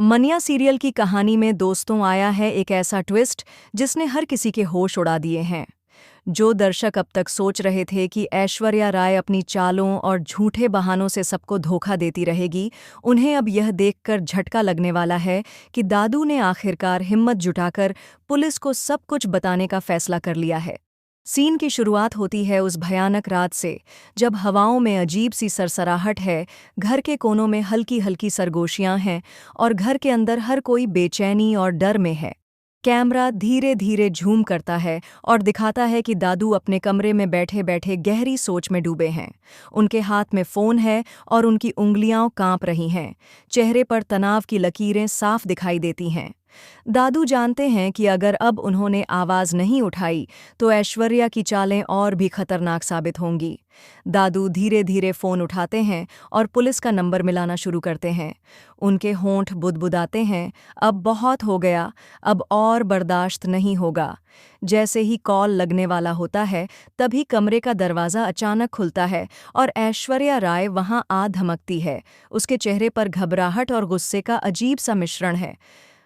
मनिया serial की कहानी में दोस्तों आया है एक ऐसा ट्विस्ट जिसने हर किसी के होश उड़ा दिए हैं। जो दर्शक अब तक सोच रहे थे कि ऐश्वर्या राय अपनी चालों और झूठे बहानों से सबको धोखा देती रहेगी, उन्हें अब यह देखकर झटका लगने वाला है कि दादू ने आखिरकार हिम्मत जुटाकर पुलिस को सब कुछ बताने का फैसला कर लिया है। सीन की शुरुआत होती है उस भयानक रात से, जब हवाओं में अजीब सी सरसराहट है, घर के कोनों में हल्की हल्की सरगोशियां हैं और घर के अंदर हर कोई बेचैनी और डर में है। कैमरा धीरे धीरे झूम करता है और दिखाता है कि दादू अपने कमरे में बैठे बैठे गहरी सोच में डूबे हैं। उनके हाथ में फ़ोन है और उनकी उंगलियां कांप रही हैं। चेहरे पर तनाव की लकीरें साफ दिखाई देती हैं। दादू जानते हैं कि अगर अब उन्होंने आवाज़ नहीं उठाई तो ऐश्वर्या की चालें और भी खतरनाक साबित होंगी। दादू धीरे धीरे फ़ोन उठाते हैं और पुलिस का नंबर मिलाना शुरू करते हैं। उनके होंठ बुदबुदाते हैं, अब बहुत हो गया, अब और बर्दाश्त नहीं होगा। जैसे ही कॉल लगने वाला होता है, तभी कमरे का दरवाज़ा अचानक खुलता है और ऐश्वर्या राय वहां आ धमकती है। उसके चेहरे पर घबराहट और गुस्से का अजीब सा मिश्रण है।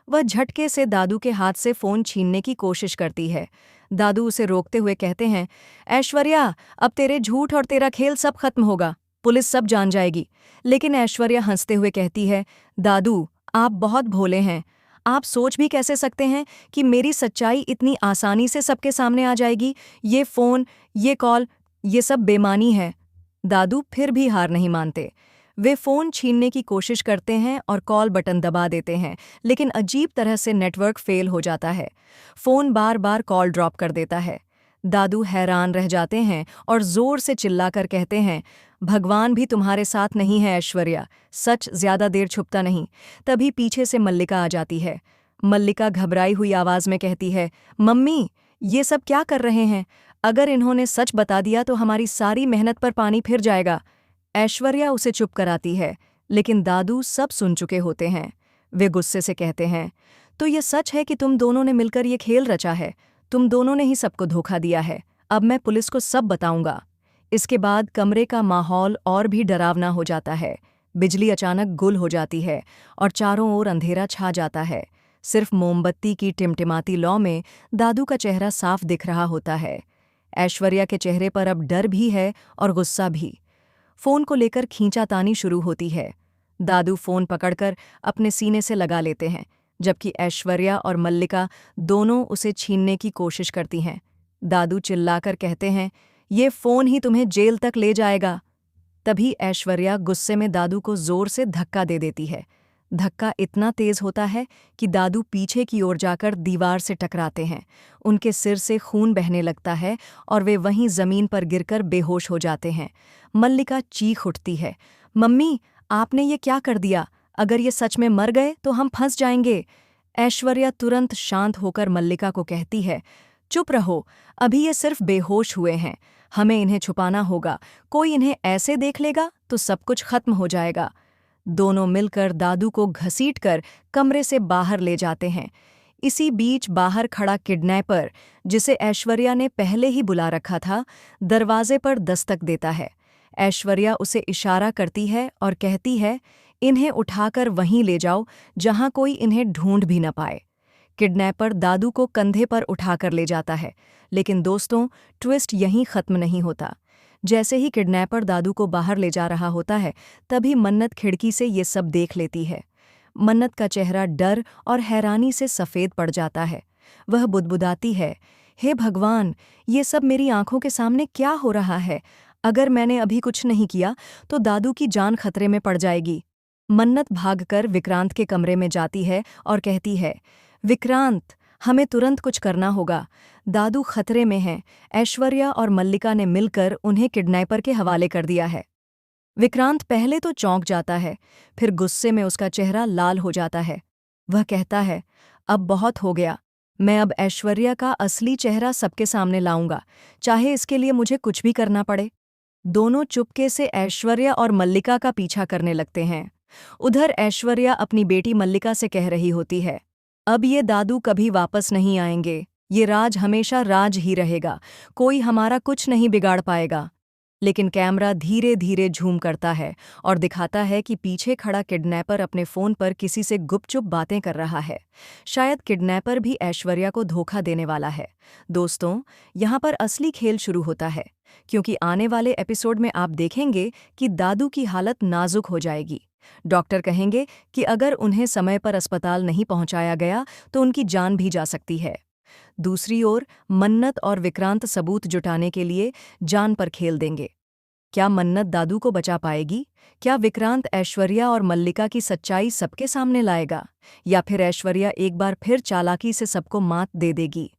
वह झटके से दादू के हाथ से फ़ोन छीनने की कोशिश करती है। दादू उसे रोकते हुए कहते हैं, ऐश्वर्या, अब तेरे झूठ और तेरा खेल सब खत्म होगा, पुलिस सब जान जाएगी। लेकिन ऐश्वर्या हंसते हुए कहती है, दादू, आप बहुत भोले हैं। आप सोच भी कैसे सकते हैं कि मेरी सच्चाई इतनी आसानी से सबके सामने आ जाएगी? ये फ़ोन, ये कॉल, ये सब बेमानी है। दादू फिर भी हार नहीं मानते। वे फ़ोन छीनने की कोशिश करते हैं और कॉल बटन दबा देते हैं, लेकिन अजीब तरह से नेटवर्क फेल हो जाता है। फ़ोन बार बार कॉल ड्रॉप कर देता है। दादू हैरान रह जाते हैं और ज़ोर से चिल्लाकर कहते हैं, भगवान भी तुम्हारे साथ नहीं है ऐश्वर्या, सच ज़्यादा देर छुपता नहीं। तभी पीछे से मल्लिका आ जाती है। मल्लिका घबराई हुई आवाज़ में कहती है, मम्मी, ये सब क्या कर रहे हैं? अगर इन्होंने सच बता दिया तो हमारी सारी मेहनत पर पानी फिर जाएगा। ऐश्वर्या उसे चुप कराती है, लेकिन दादू सब सुन चुके होते हैं। वे गुस्से से कहते हैं, तो ये सच है कि तुम दोनों ने मिलकर ये खेल रचा है? तुम दोनों ने ही सबको धोखा दिया है। अब मैं पुलिस को सब बताऊंगा। इसके बाद कमरे का माहौल और भी डरावना हो जाता है। बिजली अचानक गुल हो जाती है और चारों ओर अंधेरा छा जाता है। सिर्फ मोमबत्ती की टिमटिमाती लौ में दादू का चेहरा साफ दिख रहा होता है। ऐश्वर्या के चेहरे पर अब डर भी है और गुस्सा भी। फ़ोन को लेकर खींचातानी शुरू होती है। दादू फ़ोन पकड़कर अपने सीने से लगा लेते हैं, जबकि ऐश्वर्या और मल्लिका दोनों उसे छीनने की कोशिश करती हैं। दादू चिल्लाकर कहते हैं, ये फ़ोन ही तुम्हें जेल तक ले जाएगा। तभी ऐश्वर्या गुस्से में दादू को ज़ोर से धक्का दे देती है। धक्का इतना तेज़ होता है कि दादू पीछे की ओर जाकर दीवार से टकराते हैं। उनके सिर से खून बहने लगता है और वे वहीं ज़मीन पर गिरकर बेहोश हो जाते हैं। मल्लिका चीख उठती है, मम्मी, आपने ये क्या कर दिया? अगर ये सच में मर गए तो हम फंस जाएंगे। ऐश्वर्या तुरंत शांत होकर मल्लिका को कहती है, चुप रहो, अभी ये सिर्फ बेहोश हुए हैं। हमें इन्हें छुपाना होगा, कोई इन्हें ऐसे देख लेगा तो सब कुछ खत्म हो जाएगा। दोनों मिलकर दादू को घसीटकर कमरे से बाहर ले जाते हैं। इसी बीच बाहर खड़ा किडनैपर, जिसे ऐश्वर्या ने पहले ही बुला रखा था, दरवाजे पर दस्तक देता है। ऐश्वर्या उसे इशारा करती है और कहती है, इन्हें उठाकर वहीं ले जाओ जहां कोई इन्हें ढूंढ भी न पाए। किडनैपर दादू को कंधे पर उठाकर ले जाता है, लेकिन दोस्तों, ट्विस्ट यहीं खत्म नहीं होता। जैसे ही किडनैपर दादू को बाहर ले जा रहा होता है, तभी मन्नत खिड़की से ये सब देख लेती है। मन्नत का चेहरा डर और हैरानी से सफ़ेद पड़ जाता है। वह बुदबुदाती है, हे भगवान, ये सब मेरी आंखों के सामने क्या हो रहा है? अगर मैंने अभी कुछ नहीं किया तो दादू की जान खतरे में पड़ जाएगी। मन्नत भागकर विक्रांत के कमरे में जाती है और कहती है, विक्रांत, हमें तुरंत कुछ करना होगा। दादू खतरे में हैं। ऐश्वर्या और मल्लिका ने मिलकर उन्हें किडनैपर के हवाले कर दिया है। विक्रांत पहले तो चौंक जाता है, फिर गुस्से में उसका चेहरा लाल हो जाता है। वह कहता है, अब बहुत हो गया। मैं अब ऐश्वर्या का असली चेहरा सबके सामने लाऊंगा, चाहे इसके लिए मुझे कुछ भी करना पड़े। दोनों चुपके से ऐश्वर्या और मल्लिका का पीछा करने लगते हैं। उधर ऐश्वर्या अपनी बेटी मल्लिका से कह रही होती है, अब ये दादू कभी वापस नहीं आएंगे। ये राज हमेशा राज ही रहेगा। कोई हमारा कुछ नहीं बिगाड़ पाएगा। लेकिन कैमरा धीरे धीरे झूम करता है और दिखाता है कि पीछे खड़ा किडनैपर अपने फोन पर किसी से गुपचुप बातें कर रहा है। शायद किडनैपर भी ऐश्वर्या को धोखा देने वाला है। दोस्तों, यहाँ पर असली खेल शुरू होता है, क्योंकि आने वाले एपिसोड में आप देखेंगे कि दादू की हालत नाजुक हो जाएगी। डॉक्टर कहेंगे कि अगर उन्हें समय पर अस्पताल नहीं पहुंचाया गया तो उनकी जान भी जा सकती है। दूसरी ओर मन्नत और विक्रांत सबूत जुटाने के लिए जान पर खेल देंगे। क्या मन्नत दादू को बचा पाएगी? क्या विक्रांत ऐश्वर्या और मल्लिका की सच्चाई सबके सामने लाएगा? या फिर ऐश्वर्या एक बार फिर चालाकी से सबको मात दे देगी?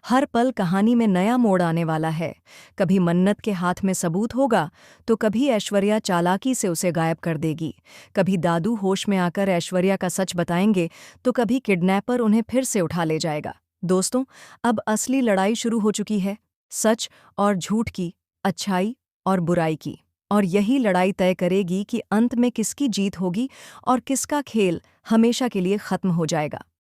हर पल कहानी में नया मोड़ आने वाला है। कभी मन्नत के हाथ में सबूत होगा, तो कभी ऐश्वर्या चालाकी से उसे गायब कर देगी। कभी दादू होश में आकर ऐश्वर्या का सच बताएंगे, तो कभी किडनैपर उन्हें फिर से उठा ले जाएगा। दोस्तों, अब असली लड़ाई शुरू हो चुकी है, सच और झूठ की, अच्छाई और बुराई की। और यही लड़ाई तय करेगी कि अंत में किसकी जीत होगी और किसका खेल हमेशा के लिए खत्म हो जाएगा।